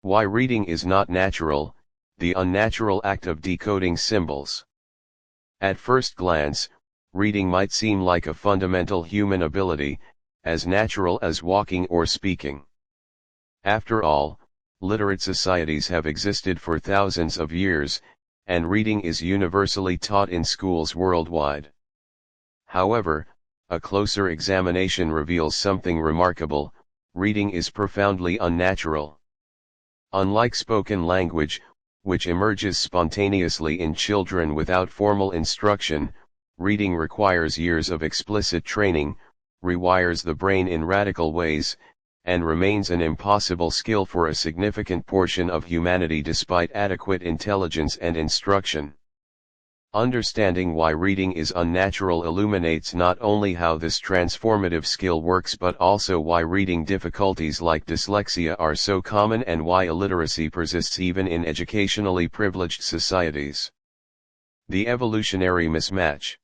Why reading is not natural, the unnatural act of decoding symbols. At first glance, reading might seem like a fundamental human ability, as natural as walking or speaking. After all, literate societies have existed for thousands of years, and reading is universally taught in schools worldwide. However, a closer examination reveals something remarkable: reading is profoundly unnatural. Unlike spoken language, which emerges spontaneously in children without formal instruction, reading requires years of explicit training, rewires the brain in radical ways, and remains an impossible skill for a significant portion of humanity despite adequate intelligence and instruction. Understanding why reading is unnatural illuminates not only how this transformative skill works but also why reading difficulties like dyslexia are so common and why illiteracy persists even in educationally privileged societies. The evolutionary mismatch.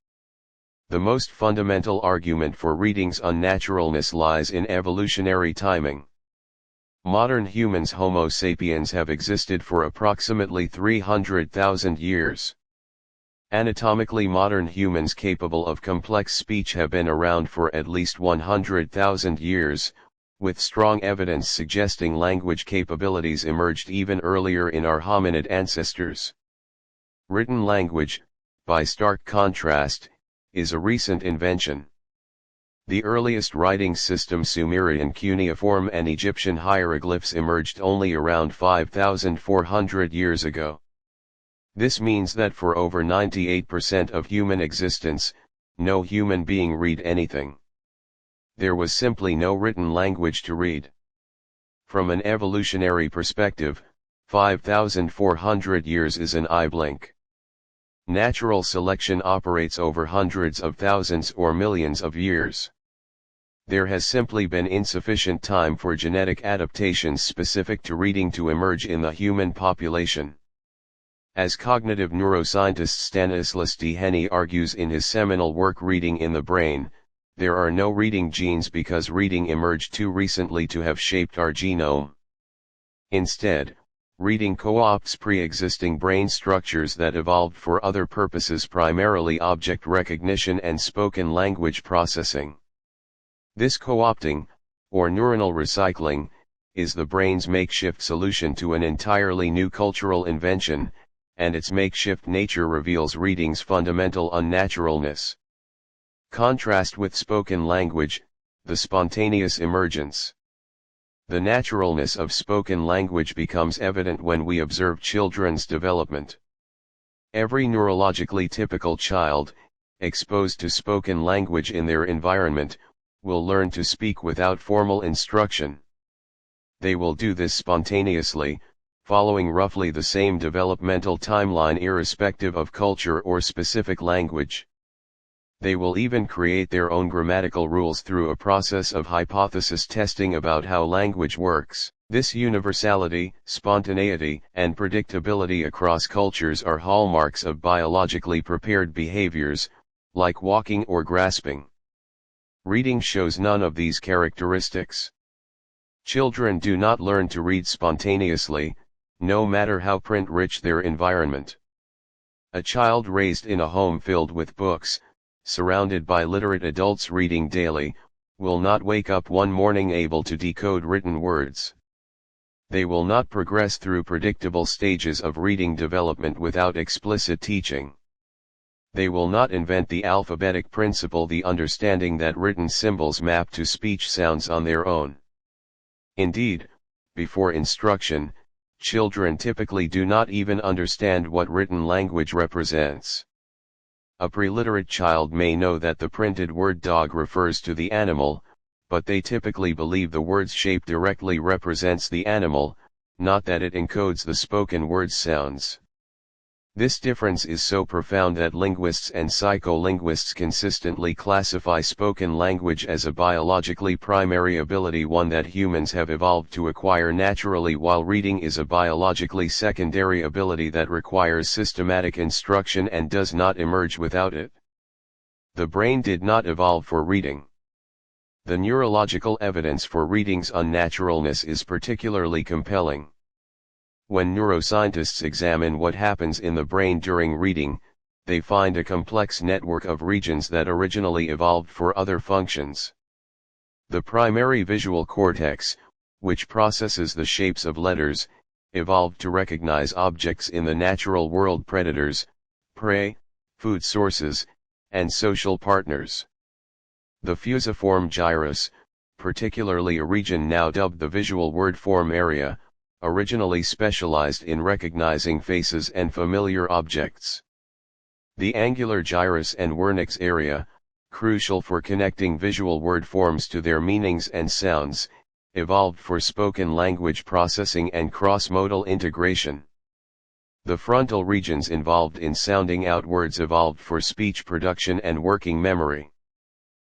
The most fundamental argument for reading's unnaturalness lies in evolutionary timing. Modern humans, Homo sapiens, have existed for approximately 300,000 years. Anatomically, modern humans capable of complex speech have been around for at least 100,000 years, with strong evidence suggesting language capabilities emerged even earlier in our hominid ancestors. Written language, by stark contrast, is a recent invention. The earliest writing system, Sumerian cuneiform and Egyptian hieroglyphs, emerged only around 5,400 years ago. This means that for over 98% of human existence, no human being read anything. There was simply no written language to read. From an evolutionary perspective, 5,400 years is an eye blink. Natural selection operates over hundreds of thousands or millions of years. There has simply been insufficient time for genetic adaptations specific to reading to emerge in the human population. As cognitive neuroscientist Stanislas Dehaene argues in his seminal work Reading in the Brain, there are no reading genes because reading emerged too recently to have shaped our genome. Instead, reading co-opts pre-existing brain structures that evolved for other purposes, primarily object recognition and spoken language processing. This co-opting, or neuronal recycling, is the brain's makeshift solution to an entirely new cultural invention, and its makeshift nature reveals reading's fundamental unnaturalness. Contrast with spoken language, the spontaneous emergence. The naturalness of spoken language becomes evident when we observe children's development. Every neurologically typical child, exposed to spoken language in their environment, will learn to speak without formal instruction. They will do this spontaneously, following roughly the same developmental timeline irrespective of culture or specific language. They will even create their own grammatical rules through a process of hypothesis testing about how language works. This universality, spontaneity, and predictability across cultures are hallmarks of biologically prepared behaviors, like walking or grasping. Reading shows none of these characteristics. Children do not learn to read spontaneously, no matter how print-rich their environment. A child raised in a home filled with books, surrounded by literate adults reading daily, will not wake up one morning able to decode written words. They will not progress through predictable stages of reading development without explicit teaching. They will not invent the alphabetic principle, the understanding that written symbols map to speech sounds on their own. Indeed, before instruction, children typically do not even understand what written language represents. A preliterate child may know that the printed word dog refers to the animal, but they typically believe the word's shape directly represents the animal, not that it encodes the spoken word's sounds. This difference is so profound that linguists and psycholinguists consistently classify spoken language as a biologically primary ability, one that humans have evolved to acquire naturally, while reading is a biologically secondary ability that requires systematic instruction and does not emerge without it. The brain did not evolve for reading. The neurological evidence for reading's unnaturalness is particularly compelling. When neuroscientists examine what happens in the brain during reading, they find a complex network of regions that originally evolved for other functions. The primary visual cortex, which processes the shapes of letters, evolved to recognize objects in the natural world: predators, prey, food sources, and social partners. The fusiform gyrus, particularly a region now dubbed the visual word form area, originally specialized in recognizing faces and familiar objects. The angular gyrus and Wernicke's area, crucial for connecting visual word forms to their meanings and sounds, evolved for spoken language processing and cross-modal integration. The frontal regions involved in sounding out words evolved for speech production and working memory.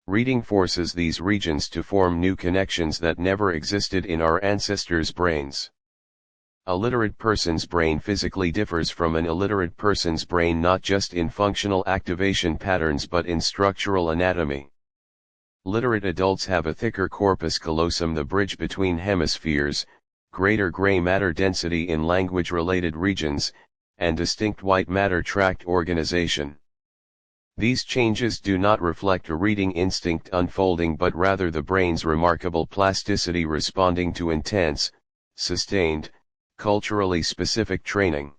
Reading forces these regions to form new connections that never existed in our ancestors' brains. A literate person's brain physically differs from an illiterate person's brain not just in functional activation patterns but in structural anatomy. Literate adults have a thicker corpus callosum, the bridge between hemispheres, greater gray matter density in language-related regions, and distinct white matter tract organization. These changes do not reflect a reading instinct unfolding but rather the brain's remarkable plasticity responding to intense, sustained, culturally specific training.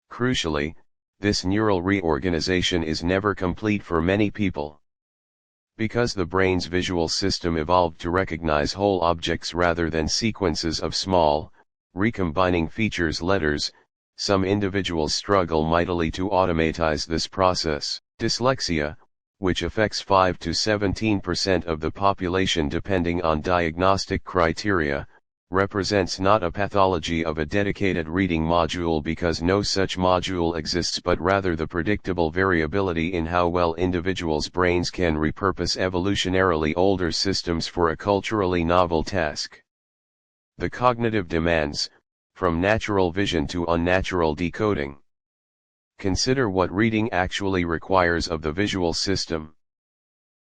Crucially, this neural reorganization is never complete for many people. Because the brain's visual system evolved to recognize whole objects rather than sequences of small, recombining features, letters, some individuals struggle mightily to automatize this process. Dyslexia, which affects 5 to 17% of the population depending on diagnostic criteria, represents not a pathology of a dedicated reading module because no such module exists but rather the predictable variability in how well individuals' brains can repurpose evolutionarily older systems for a culturally novel task. The cognitive demands, from natural vision to unnatural decoding. Consider what reading actually requires of the visual system.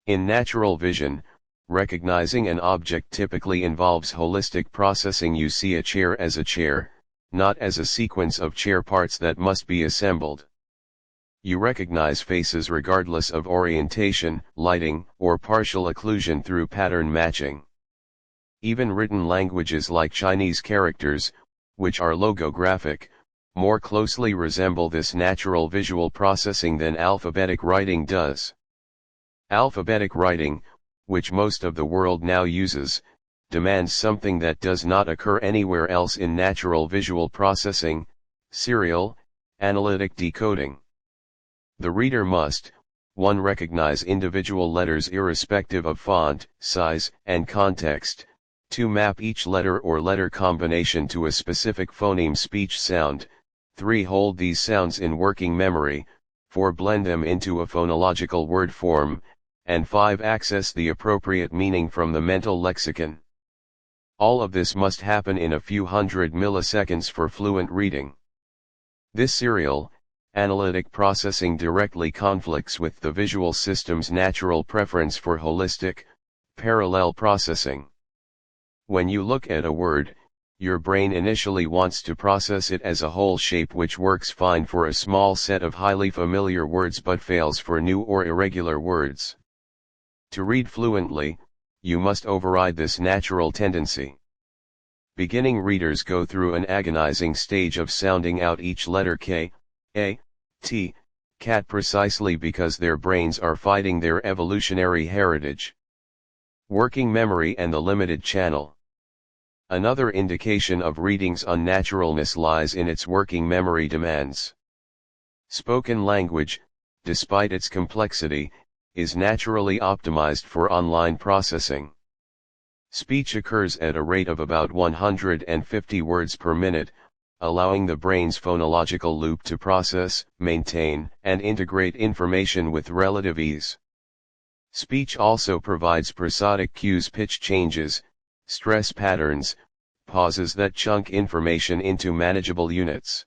In natural vision, recognizing an object typically involves holistic processing. You see a chair as a chair, not as a sequence of chair parts that must be assembled. You recognize faces regardless of orientation, lighting, or partial occlusion through pattern matching. Even written languages like Chinese characters, which are logographic, more closely resemble this natural visual processing than alphabetic writing does. Alphabetic writing, which most of the world now uses, demands something that does not occur anywhere else in natural visual processing: serial, analytic decoding. The reader must, 1. Recognize individual letters irrespective of font, size, and context, 2. Map each letter or letter combination to a specific phoneme speech sound, 3. Hold these sounds in working memory, 4. Blend them into a phonological word form, and 5. Access the appropriate meaning from the mental lexicon. All of this must happen in a few hundred milliseconds for fluent reading. This serial, analytic processing directly conflicts with the visual system's natural preference for holistic, parallel processing. When you look at a word, your brain initially wants to process it as a whole shape, which works fine for a small set of highly familiar words but fails for new or irregular words. To read fluently, you must override this natural tendency. Beginning readers go through an agonizing stage of sounding out each letter K, A, T, cat precisely because their brains are fighting their evolutionary heritage. Working memory and the limited channel. Another indication of reading's unnaturalness lies in its working memory demands. Spoken language, despite its complexity, is naturally optimized for online processing. Speech occurs at a rate of about 150 words per minute, allowing the brain's phonological loop to process, maintain, and integrate information with relative ease. Speech also provides prosodic cues, pitch changes, stress patterns, pauses that chunk information into manageable units.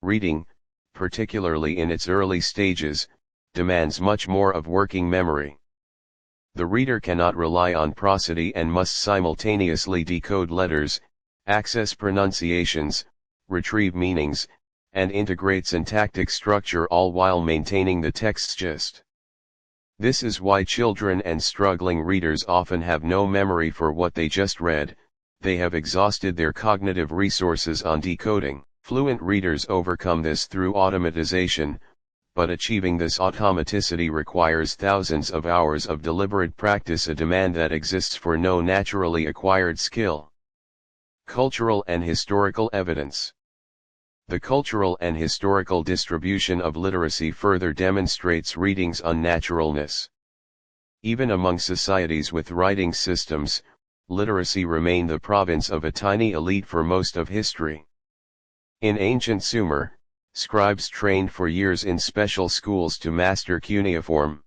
Reading, particularly in its early stages, demands much more of working memory. The reader cannot rely on prosody and must simultaneously decode letters, access pronunciations, retrieve meanings, and integrate syntactic structure, all while maintaining the text's gist. This is why children and struggling readers often have no memory for what they just read. They have exhausted their cognitive resources on decoding. Fluent readers overcome this through automatization, but achieving this automaticity requires thousands of hours of deliberate practice, a demand that exists for no naturally acquired skill. Cultural and historical evidence. The cultural and historical distribution of literacy further demonstrates reading's unnaturalness. Even among societies with writing systems, literacy remained the province of a tiny elite for most of history. In ancient Sumer, scribes trained for years in special schools to master cuneiform.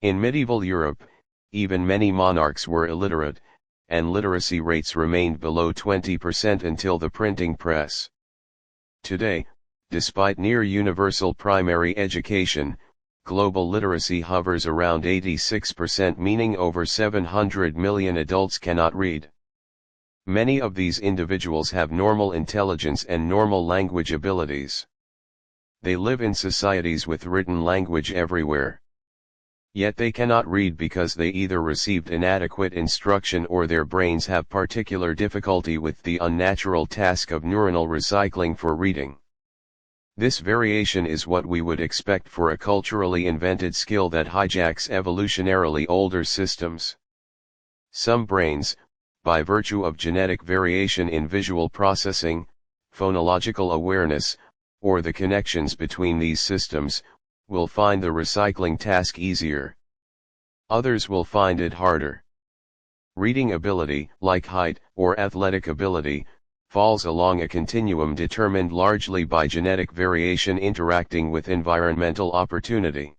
In medieval Europe, even many monarchs were illiterate, and literacy rates remained below 20% until the printing press. Today, despite near universal primary education, global literacy hovers around 86%, meaning over 700 million adults cannot read. Many of these individuals have normal intelligence and normal language abilities. They live in societies with written language everywhere. Yet they cannot read because they either received inadequate instruction or their brains have particular difficulty with the unnatural task of neuronal recycling for reading. This variation is what we would expect for a culturally invented skill that hijacks evolutionarily older systems. Some brains, by virtue of genetic variation in visual processing, phonological awareness, or the connections between these systems, will find the recycling task easier. Others will find it harder. Reading ability, like height or athletic ability, falls along a continuum determined largely by genetic variation interacting with environmental opportunity.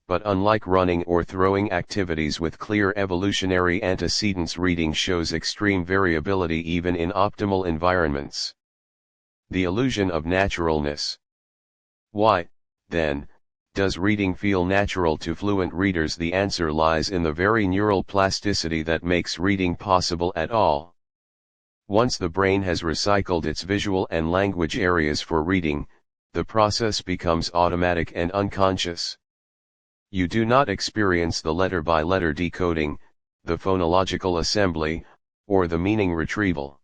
But unlike running or throwing activities with clear evolutionary antecedents, reading shows extreme variability even in optimal environments. The illusion of naturalness. Why, then, does reading feel natural to fluent readers? The answer lies in the very neural plasticity that makes reading possible at all. Once the brain has recycled its visual and language areas for reading, the process becomes automatic and unconscious. You do not experience the letter-by-letter decoding, the phonological assembly, or the meaning retrieval.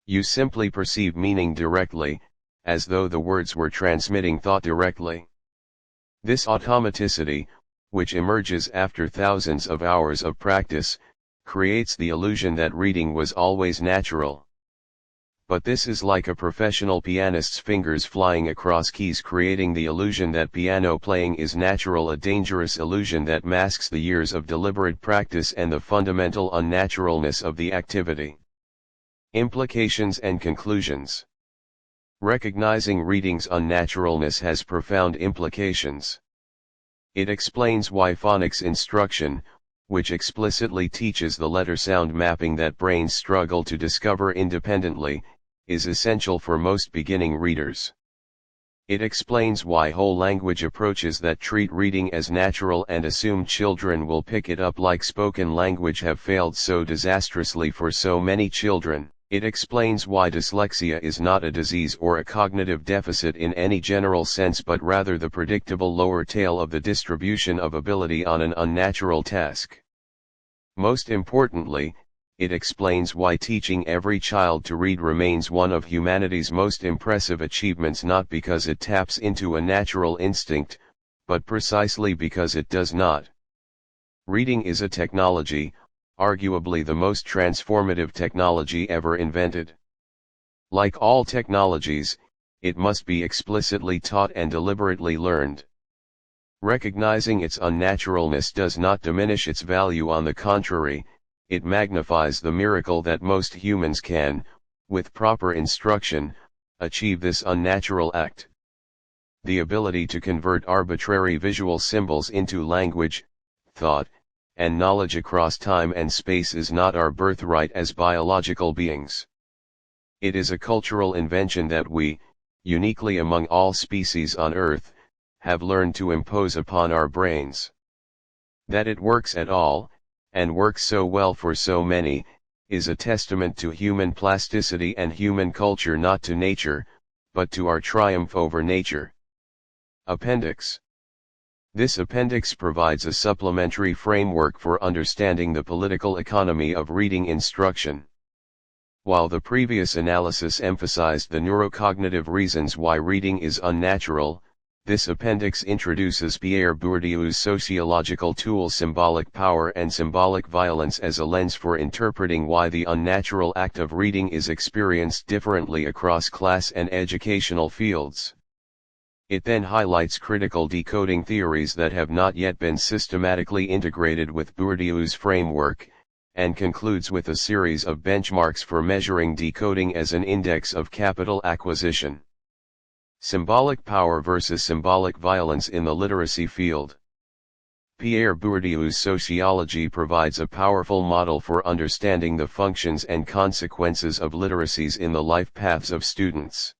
You simply perceive meaning directly, as though the words were transmitting thought directly. This automaticity, which emerges after thousands of hours of practice, creates the illusion that reading was always natural. But this is like a professional pianist's fingers flying across keys, creating the illusion that piano playing is natural, a dangerous illusion that masks the years of deliberate practice and the fundamental unnaturalness of the activity. Implications and conclusions. Recognizing reading's unnaturalness has profound implications. It explains why phonics instruction, which explicitly teaches the letter-sound mapping that brains struggle to discover independently, is essential for most beginning readers. It explains why whole language approaches that treat reading as natural and assume children will pick it up like spoken language have failed so disastrously for so many children. It explains why dyslexia is not a disease or a cognitive deficit in any general sense, but rather the predictable lower tail of the distribution of ability on an unnatural task. Most importantly, it explains why teaching every child to read remains one of humanity's most impressive achievements, not because it taps into a natural instinct, but precisely because it does not. Reading is a technology, arguably the most transformative technology ever invented. Like all technologies, it must be explicitly taught and deliberately learned. Recognizing its unnaturalness does not diminish its value, on the contrary, it magnifies the miracle that most humans can, with proper instruction, achieve this unnatural act. The ability to convert arbitrary visual symbols into language, thought, and knowledge across time and space is not our birthright as biological beings. It is a cultural invention that we, uniquely among all species on Earth, have learned to impose upon our brains. That it works at all, and works so well for so many, is a testament to human plasticity and human culture, not to nature, but to our triumph over nature. Appendix. This appendix provides a supplementary framework for understanding the political economy of reading instruction. While the previous analysis emphasized the neurocognitive reasons why reading is unnatural, this appendix introduces Pierre Bourdieu's sociological tool symbolic power and symbolic violence as a lens for interpreting why the unnatural act of reading is experienced differently across class and educational fields. It then highlights critical decoding theories that have not yet been systematically integrated with Bourdieu's framework, and concludes with a series of benchmarks for measuring decoding as an index of capital acquisition. Symbolic power versus symbolic violence in the literacy field. Pierre Bourdieu's sociology provides a powerful model for understanding the functions and consequences of literacies in the life paths of students.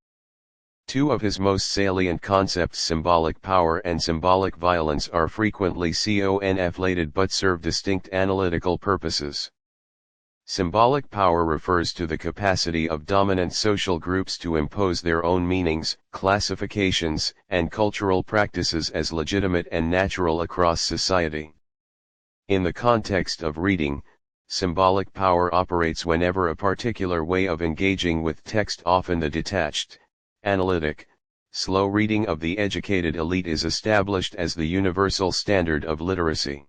Two of his most salient concepts, symbolic power and symbolic violence, are frequently conflated but serve distinct analytical purposes. Symbolic power refers to the capacity of dominant social groups to impose their own meanings, classifications, and cultural practices as legitimate and natural across society. In the context of reading, symbolic power operates whenever a particular way of engaging with text, often the detached, analytic, slow reading of the educated elite, is established as the universal standard of literacy.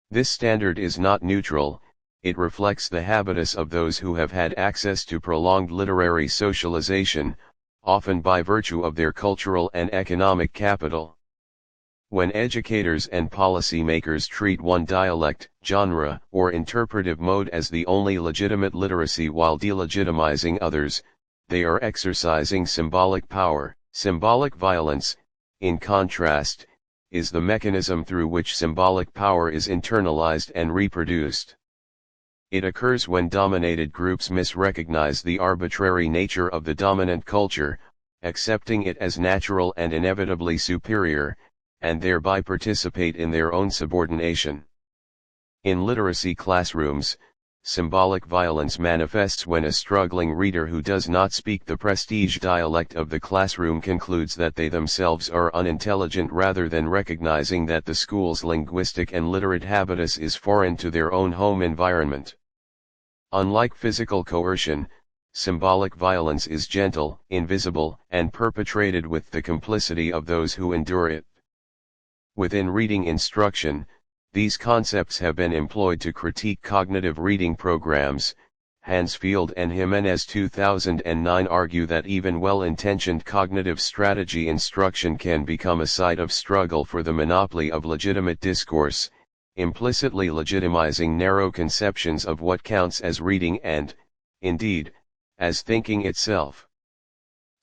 This standard is not neutral, it reflects the habitus of those who have had access to prolonged literary socialization, often by virtue of their cultural and economic capital. When educators and policymakers treat one dialect, genre, or interpretive mode as the only legitimate literacy while delegitimizing others, they are exercising symbolic power. Symbolic violence, in contrast, is the mechanism through which symbolic power is internalized and reproduced. It occurs when dominated groups misrecognize the arbitrary nature of the dominant culture, accepting it as natural and inevitably superior, and thereby participate in their own subordination. In literacy classrooms, symbolic violence manifests when a struggling reader who does not speak the prestige dialect of the classroom concludes that they themselves are unintelligent rather than recognizing that the school's linguistic and literate habitus is foreign to their own home environment. Unlike physical coercion, symbolic violence is gentle, invisible, and perpetrated with the complicity of those who endure it. Within reading instruction, these concepts have been employed to critique cognitive reading programs. Hansfield and Jimenez 2009 argue that even well-intentioned cognitive strategy instruction can become a site of struggle for the monopoly of legitimate discourse, implicitly legitimizing narrow conceptions of what counts as reading and, indeed, as thinking itself.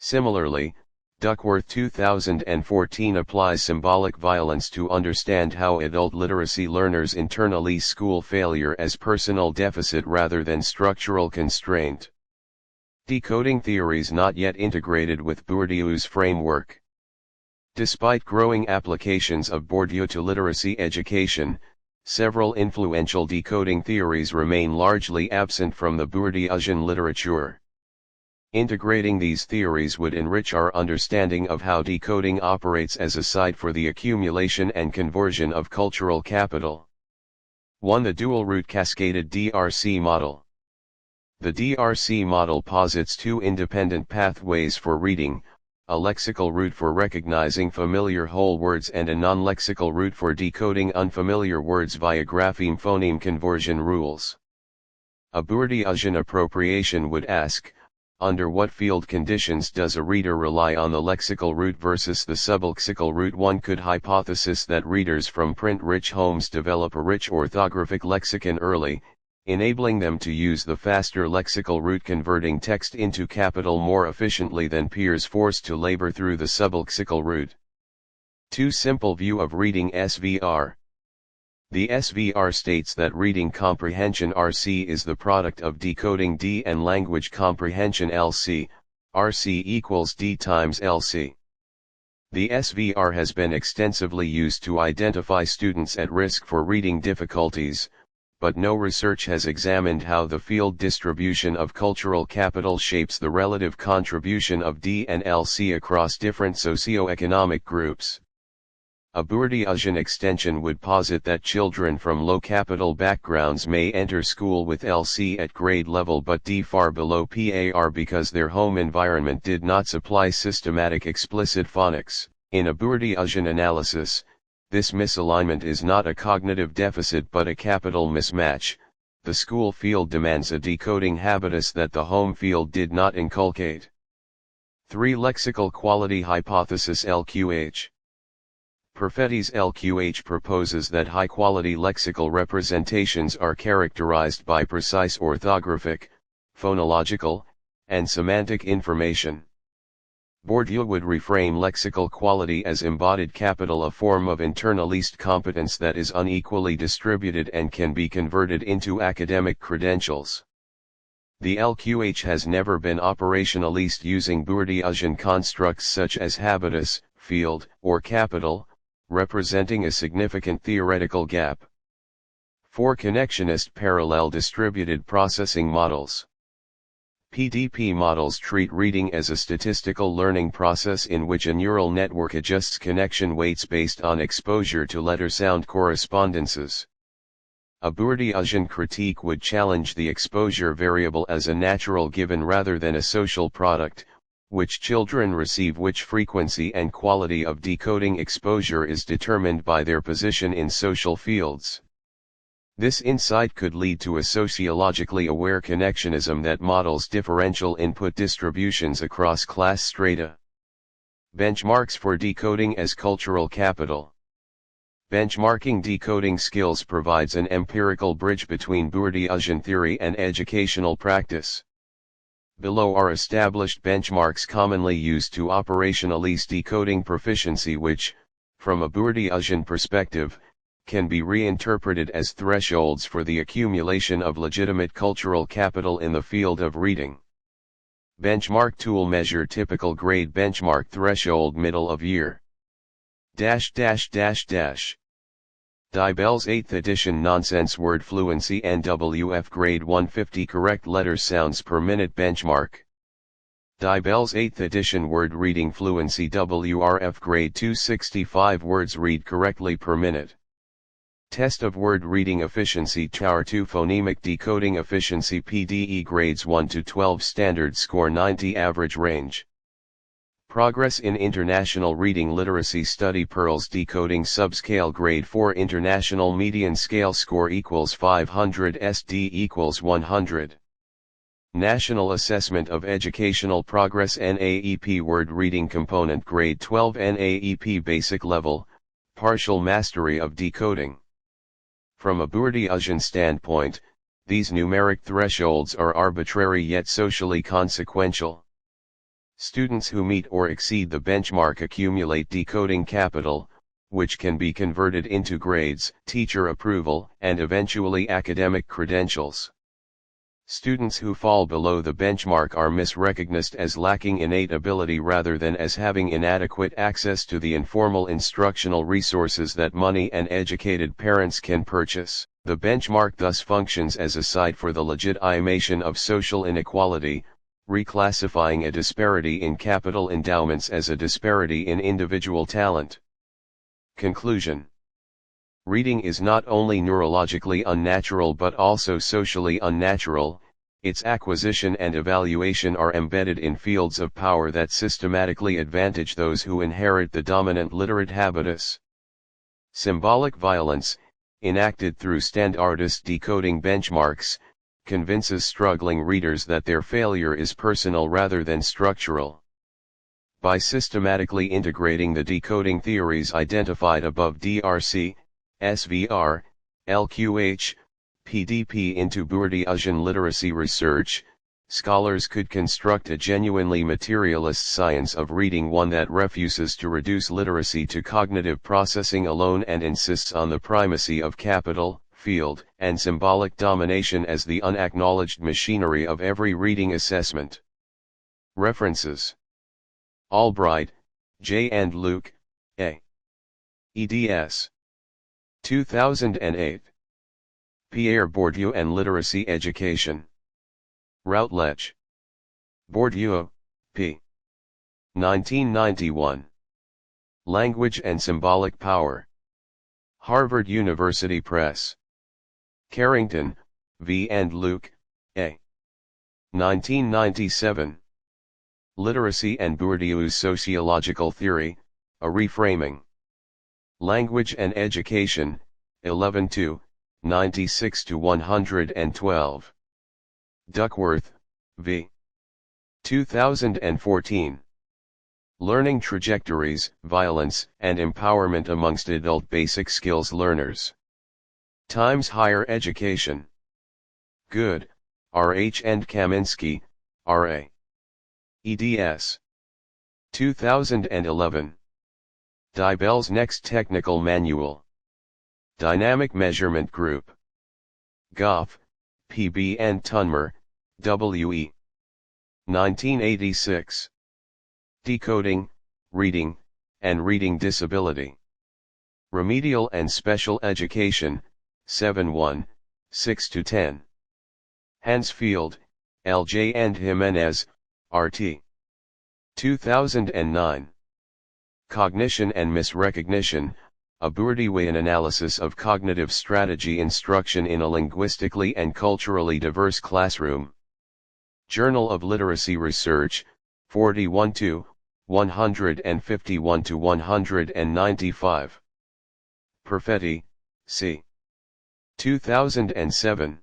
Similarly, Duckworth 2014 applies symbolic violence to understand how adult literacy learners internalize school failure as personal deficit rather than structural constraint. Decoding theories not yet integrated with Bourdieu's framework. Despite growing applications of Bourdieu to literacy education, several influential decoding theories remain largely absent from the Bourdieusian literature. Integrating these theories would enrich our understanding of how decoding operates as a site for the accumulation and conversion of cultural capital. 1. The dual-route cascaded DRC model. The DRC model posits two independent pathways for reading, a lexical route for recognizing familiar whole words and a non-lexical route for decoding unfamiliar words via grapheme-phoneme conversion rules. A Bourdieusian appropriation would ask, under what field conditions does a reader rely on the lexical route versus the sublexical route? One could hypothesize that readers from print-rich homes develop a rich orthographic lexicon early, enabling them to use the faster lexical route, converting text into capital more efficiently than peers forced to labor through the sublexical route. 2. Simple view of reading SVR. The SVR states that reading comprehension RC is the product of decoding D and language comprehension LC, RC equals D times LC. The SVR has been extensively used to identify students at risk for reading difficulties, but no research has examined how the field distribution of cultural capital shapes the relative contribution of D and LC across different socio-economic groups. A Bourdieusian extension would posit that children from low capital backgrounds may enter school with LC at grade level but D far below PAR because their home environment did not supply systematic explicit phonics. In a Bourdieusian analysis, this misalignment is not a cognitive deficit but a capital mismatch. The school field demands a decoding habitus that the home field did not inculcate. 3. Lexical quality hypothesis LQH. Perfetti's LQH proposes that high-quality lexical representations are characterized by precise orthographic, phonological, and semantic information. Bourdieu would reframe lexical quality as embodied capital, a form of internalist competence that is unequally distributed and can be converted into academic credentials. The LQH has never been operationalist using Bourdieusian constructs such as habitus, field, or capital, representing a significant theoretical gap. 4. Connectionist parallel distributed processing models. PDP models treat reading as a statistical learning process in which a neural network adjusts connection weights based on exposure to letter-sound correspondences. A Bourdieusian critique would challenge the exposure variable as a natural given rather than a social product, which children receive, which frequency and quality of decoding exposure is determined by their position in social fields. This insight could lead to a sociologically aware connectionism that models differential input distributions across class strata. Benchmarks for decoding as cultural capital. Benchmarking decoding skills provides an empirical bridge between Bourdieusian theory and educational practice. Below are established benchmarks commonly used to operationalize decoding proficiency which, from a Bourdieusian perspective, can be reinterpreted as thresholds for the accumulation of legitimate cultural capital in the field of reading. Benchmark tool measure typical grade benchmark threshold middle of year. Dybel's 8th edition Nonsense Word Fluency NWF Grade 150 Correct Letter Sounds per Minute Benchmark. Dybel's 8th edition Word Reading Fluency WRF Grade 265 Words Read Correctly per Minute. Test of Word Reading Efficiency Tower 2 Phonemic Decoding Efficiency PDE Grades 1 to 12 Standard Score 90 Average Range. Progress in International Reading Literacy Study Pearls Decoding Subscale Grade 4 International Median Scale Score equals 500 SD equals 100. National Assessment of Educational Progress NAEP Word Reading Component Grade 12 NAEP Basic Level, Partial Mastery of Decoding. From a Bourdieusian standpoint, these numeric thresholds are arbitrary yet socially consequential. Students who meet or exceed the benchmark accumulate decoding capital, which can be converted into grades, teacher approval, and eventually academic credentials. Students who fall below the benchmark are misrecognized as lacking innate ability rather than as having inadequate access to the informal instructional resources that money and educated parents can purchase. The benchmark thus functions as a site for the legitimation of social inequality, reclassifying a disparity in capital endowments as a disparity in individual talent. Conclusion. Reading is not only neurologically unnatural but also socially unnatural. Its acquisition and evaluation are embedded in fields of power that systematically advantage those who inherit the dominant literate habitus. Symbolic violence, enacted through standardist decoding benchmarks, convinces struggling readers that their failure is personal rather than structural. By systematically integrating the decoding theories identified above DRC, SVR, LQH, PDP into Bourdieusian literacy research, scholars could construct a genuinely materialist science of reading, one that refuses to reduce literacy to cognitive processing alone and insists on the primacy of capital, field, and symbolic domination as the unacknowledged machinery of every reading assessment. References: Albright, J. and Luke, A. eds. 2008. Pierre Bourdieu and Literacy Education. Routledge. Bourdieu, p. 1991. Language and Symbolic Power. Harvard University Press. Carrington, V. and Luke, A. 1997. Literacy and Bourdieu's Sociological Theory, A Reframing. Language and Education, 11 96-112. Duckworth, V. 2014. Learning Trajectories, Violence, and Empowerment Amongst Adult Basic Skills Learners. Times Higher Education. Good, R.H. and Kaminsky, R.A. eds. 2011. Dybel's Next Technical Manual. Dynamic Measurement Group. Goff, P.B. and Tunmer, W.E. 1986. Decoding, Reading, and Reading Disability. Remedial and Special Education, 7-1, 6-10. Hansfield, L.J. and Jimenez, R.T. 2009. Cognition and Misrecognition, a Bourdieuian analysis of cognitive strategy instruction in a linguistically and culturally diverse classroom. Journal of Literacy Research, 41 151-195. Perfetti, C. 2007.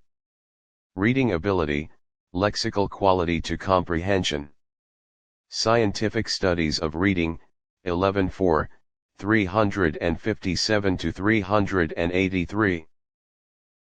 Reading Ability, Lexical Quality to Comprehension. Scientific Studies of Reading, 11-4, 357-383.